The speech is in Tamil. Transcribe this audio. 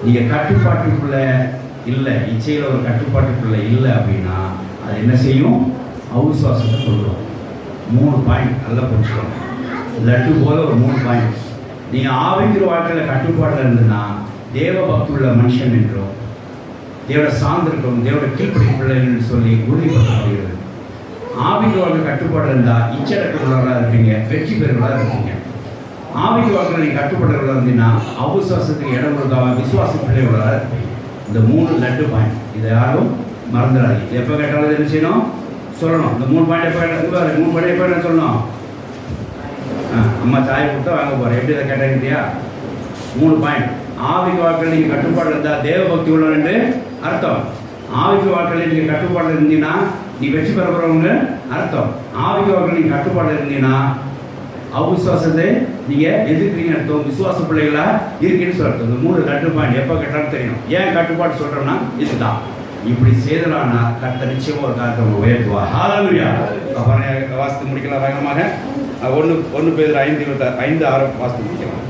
நீங்கள் கட்டுப்பாட்டுக்குள்ள இல்லை, இச்சையில் ஒரு கட்டுப்பாட்டுக்குள்ள இல்லை அப்படின்னா அது என்ன செய்யும்? அவிசுவாசத்தை சொல்லுவோம். 3 பாயிண்ட் நல்லா புரிஞ்சுக்கணும். லட்டு போல ஒரு 3 பாயிண்ட். நீங்கள் ஆவிக்கிற வாழ்க்கையில் கட்டுப்பாட்டில் இருந்துன்னா தேவ பக்தி உள்ள மனுஷன் என்றும் தேவோட சார்ந்திருக்கும் தேவோட கீழ்ப்படி பிள்ளைன்னு சொல்லி உறுதிப்படுத்தப்படுகிறது. ஆவிக்கு வாழ்க்கை கட்டுப்பாடு இருந்தால் இச்சடக்குள்ளவர்களாக இருப்பீங்க, வெற்றி பெறுவதாக இருப்பீங்க. ஆவிக்கு வாழ்க்கை நீங்கள் கட்டுப்பாடுகளாக இருந்தீங்கன்னா அவிசுவாசத்துக்கு இடம் கொடுக்காம விசுவாச பிள்ளைகளாக இருப்பீங்க. இந்த 3 லட்டு பாயிண்ட் இதை யாரும் மறந்துடாதீங்க. எப்போ கேட்டாலும் என்ன செய்யணும்? சொல்லணும். இந்த 3 பாயிண்ட் எப்போ கேட்டால் 3 பாயிண்ட் எப்போ என்ன சொல்லணும்? அம்மா சாய் கொடுத்தா வாங்க போகிறேன். எப்படி இதை கேட்டாங்கயா? 3 பாயிண்ட். ஆவிக்கு வாழ்க்கையில் நீங்கள் கட்டுப்பாடு இருந்தால் தேவ பக்தி உள்ளவன் என்று அர்த்தம். ஆவிக்கு வாழ்க்கையில் நீங்கள் கட்டுப்பாடு இருந்தீங்கன்னா நீ வெற்றி பெற போகிறவங்க அர்த்தம். ஆவிக்கு வாழ்க்கையில் நீங்கள் கட்டுப்பாடு இருந்தீங்கன்னா அவிசுவாசத்தை நீங்கள் எதிர்க்கிறீங்க அர்த்தம். விசுவாச பிள்ளைகளா இருக்கீங்கன்னு சொல்றது. இந்த 3 லட்டு பாயிண்ட் எப்போ கேட்டாலும் தெரியும். ஏன் கட்டுப்பாடு சொல்கிறோம்னா இதுதான். இப்படி செய்தலான்னா கர்த்தர் நிச்சயமாக ஒரு காரியத்தை உயர்த்துவா. ஹல்லேலூயா. அப்புறம் வாசித்து முடிக்கலாம் வேகமாக. 1 பேதுரு 5:26 வாசித்து முடிக்கலாம்.